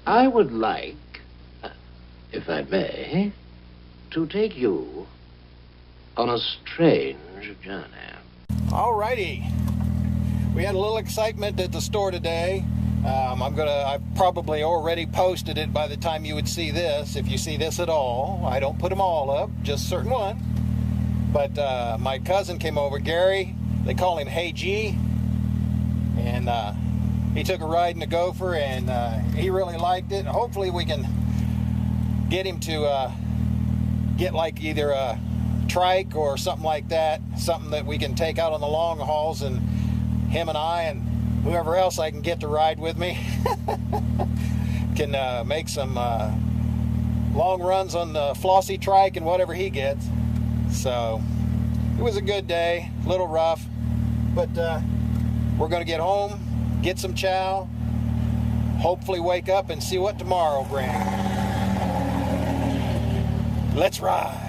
I would like, if I may, to take you on a strange journey. All righty. We had a little excitement at the store today. I've probably already posted it by the time you would see this, if you see this at all. I don't put them all up, just certain one. But my cousin came over, Gary. They call him Hey G. And he took a ride in the Gopher, and he really liked it. Hopefully we can get him to get like either a trike or something like that, something that we can take out on the long hauls, and him and I and whoever else I can get to ride with me can make some long runs on the Flossie trike and whatever he gets. So it was a good day, a little rough, but we're going to get home, get some chow, hopefully wake up and see what tomorrow brings. Let's ride.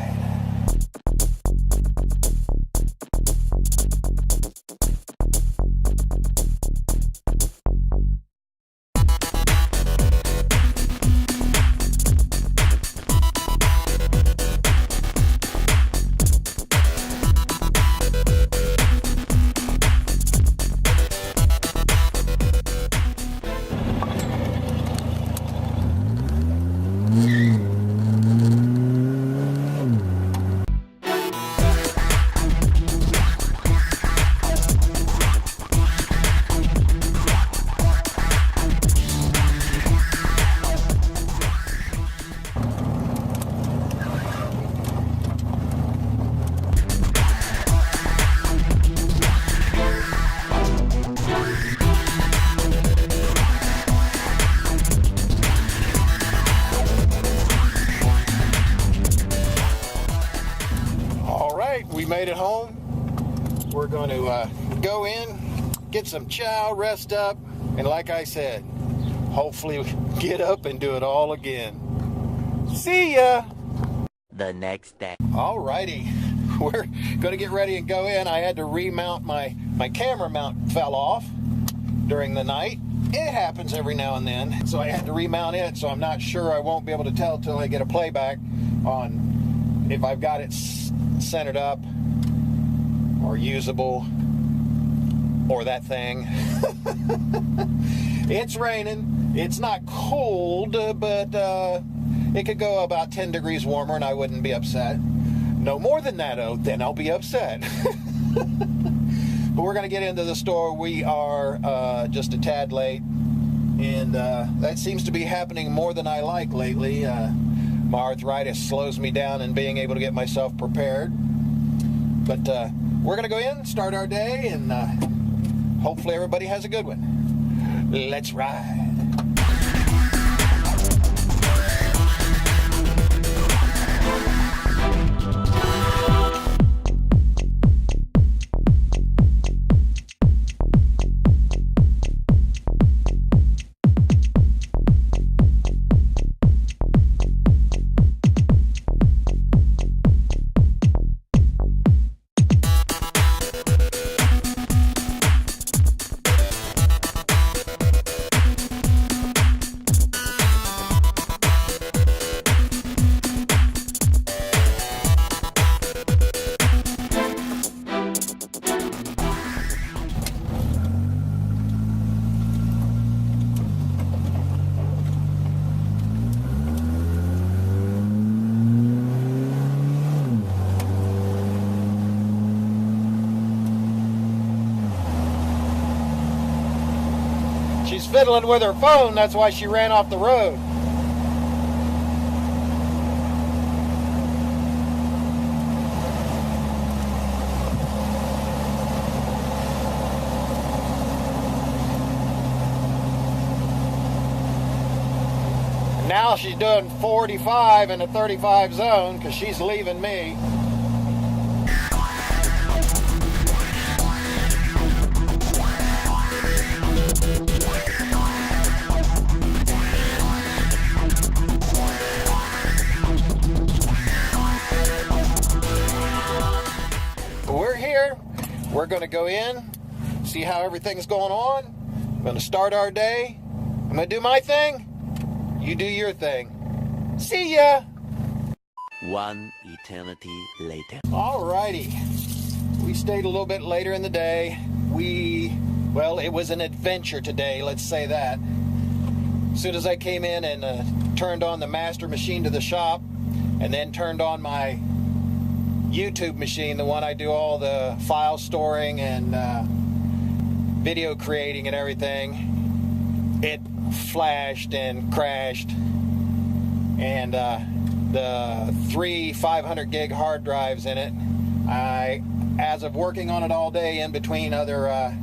We made it home. We're going to go in, get some chow, rest up, and like I said, hopefully get up and do it all again. See ya! The next day. Alrighty, we're going to get ready and go in. I had to remount my camera mount fell off during the night. It happens every now and then, so I had to remount it, so I'm not sure. I won't be able to tell till I get a playback on if I've got it centered up or usable or that thing. It's raining. It's not cold, but it could go about 10 degrees warmer and I wouldn't be upset. No more than that, though, then I'll be upset. But we're going to get into the store. We are just a tad late, and that seems to be happening more than I like lately. My arthritis slows me down in being able to get myself prepared. But we're going to go in, start our day, and hopefully everybody has a good one. Let's ride. She's fiddling with her phone, that's why she ran off the road. Now she's doing 45 in a 35 zone because she's leaving me. We're here. We're going to go in, see how everything's going on. I'm going to start our day. I'm going to do my thing. You do your thing. See ya! One eternity later. Alrighty. We stayed a little bit later in the day. Well, it was an adventure today, let's say that. As soon as I came in and turned on the master machine to the shop, and then turned on my YouTube machine, the one I do all the file storing and video creating and everything, it flashed and crashed. And the 3 500 gig hard drives in it, as of working on it all day in between other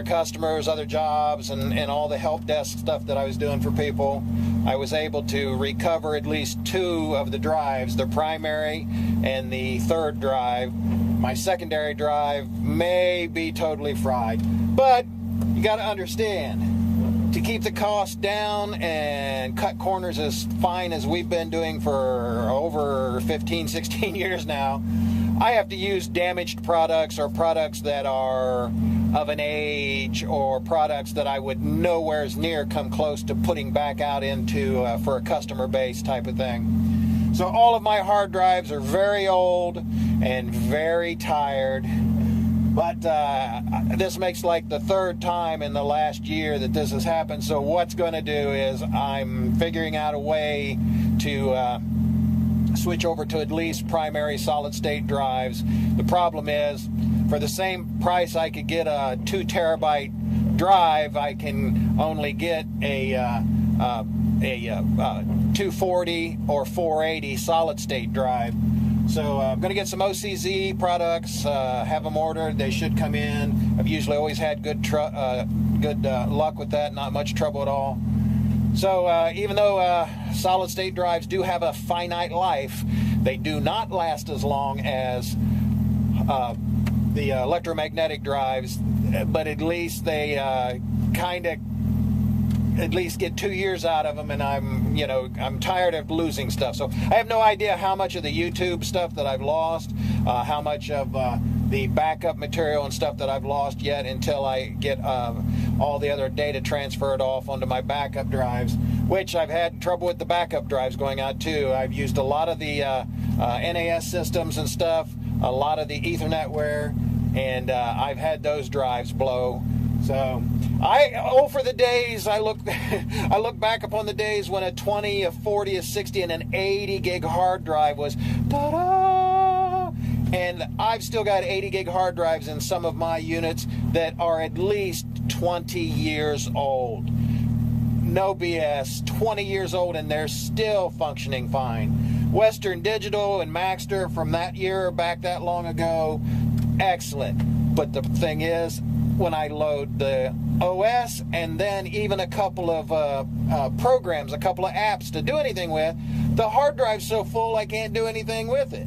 customers, other jobs, and all the help desk stuff that I was doing for people, I was able to recover at least 2 of the drives, the primary and the third drive. My secondary drive may be totally fried, but you got to understand, to keep the cost down and cut corners as fine as we've been doing for over 15, 16 years now, I have to use damaged products or products that are of an age or products that I would nowheres near come close to putting back out into for a customer base type of thing. So all of my hard drives are very old and very tired, but this makes like the 3rd time in the last year that this has happened. So what's going to do is I'm figuring out a way to switch over to at least primary solid state drives. The problem is, for the same price I could get a 2 terabyte drive, I can only get a 240 or 480 solid state drive. So I'm going to get some OCZ products, have them ordered. They should come in. I've usually always had good luck with that, not much trouble at all. So even though solid state drives do have a finite life, they do not last as long as the electromagnetic drives, but at least they at least get 2 years out of them, and I'm tired of losing stuff. So I have no idea how much of the YouTube stuff that I've lost, how much of the backup material and stuff that I've lost yet until I get all the other data transferred off onto my backup drives, which I've had trouble with the backup drives going out too. I've used a lot of the NAS systems and stuff, a lot of the Ethernet ware, and I've had those drives blow. So for the days I look back upon the days when a 20, a 40, a 60, and an 80 gig hard drive was ta-da! And I've still got 80 gig hard drives in some of my units that are at least 20 years old. No BS, 20 years old, and they're still functioning fine. Western Digital and Maxter from that year, back that long ago, excellent. But the thing is, when I load the OS and then even a couple of programs, a couple of apps to do anything with, the hard drive's so full I can't do anything with it.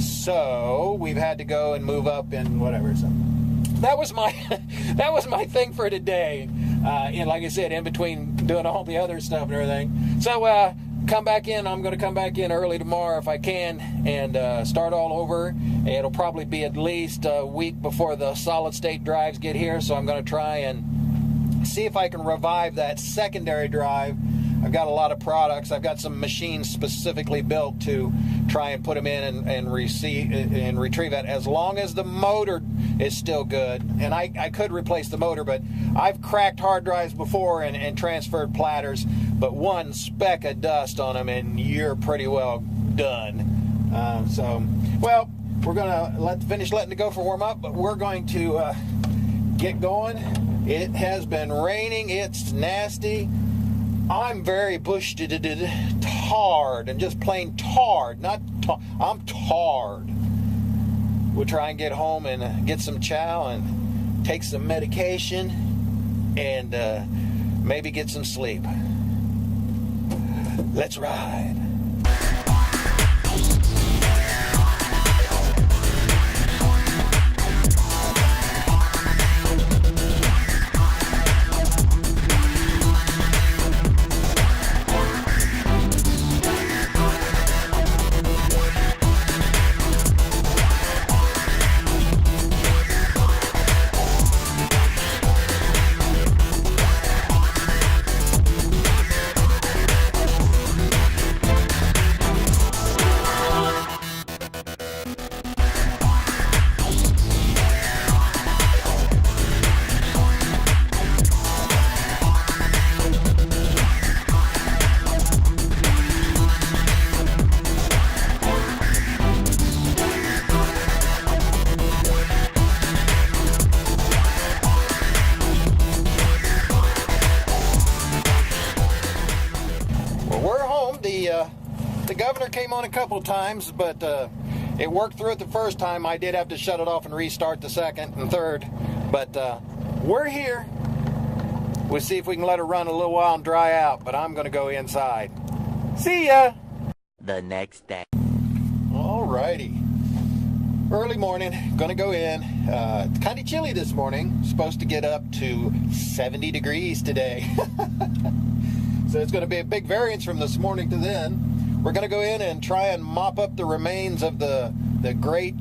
So we've had to go and move up and whatever. So that was my thing for today. And like I said, in between doing all the other stuff and everything. So come back in. I'm going to come back in early tomorrow if I can and start all over. It'll probably be at least a week before the solid state drives get here, so I'm going to try and see if I can revive that secondary drive. I've got a lot of products. I've got some machines specifically built to try and put them in and retrieve it, as long as the motor is still good. And I could replace the motor, but I've cracked hard drives before and transferred platters, but one speck of dust on them and you're pretty well done. Well, we're going to finish letting it go for warm up, but we're going to get going. It has been raining. It's nasty. I'm very tarred, and just plain tarred. I'm tarred. We'll try and get home and get some chow and take some medication and maybe get some sleep. Let's ride. the governor came on a couple times, but it worked through it the first time. I did have to shut it off and restart the second and third, but we're here. We'll see if we can let it run a little while and dry out, but I'm going to go inside. See ya! The next day. Alrighty. Early morning, gonna go in. It's kind of chilly this morning. Supposed to get up to 70 degrees today. So it's gonna be a big variance from this morning to then. We're gonna go in and try and mop up the remains of the great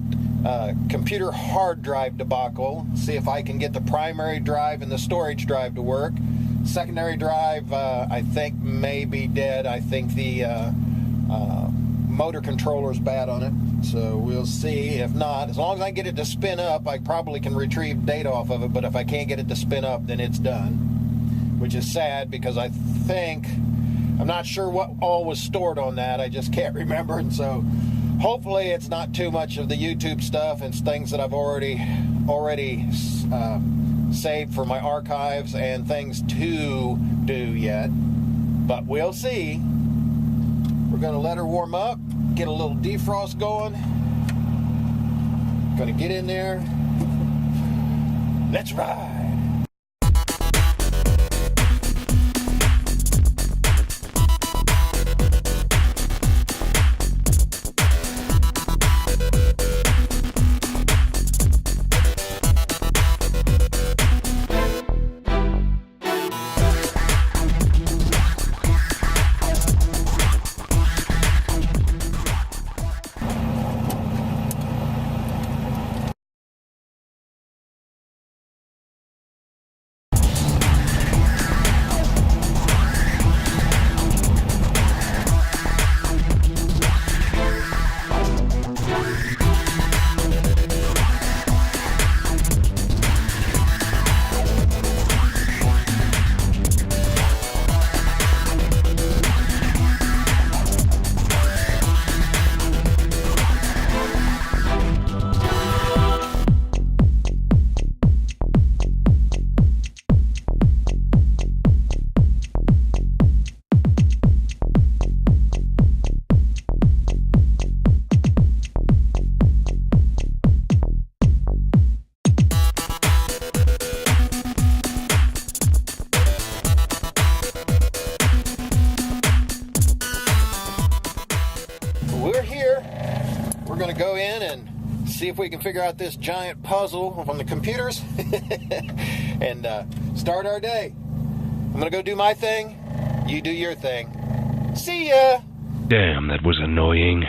computer hard drive debacle. See if I can get the primary drive and the storage drive to work. Secondary drive, I think may be dead. I think the motor controller's bad on it. So we'll see. If not, as long as I can get it to spin up, I probably can retrieve data off of it. But if I can't get it to spin up, then it's done. Which is sad because I think, I'm not sure what all was stored on that. I just can't remember. And so hopefully it's not too much of the YouTube stuff. It's things that I've already saved for my archives and things to do yet. But we'll see. We're going to let her warm up. Get a little defrost going. Gonna get in there. Let's ride. We're here. We're going to go in and see if we can figure out this giant puzzle on the computers and start our day. I'm going to go do my thing. You do your thing. See ya! Damn, that was annoying.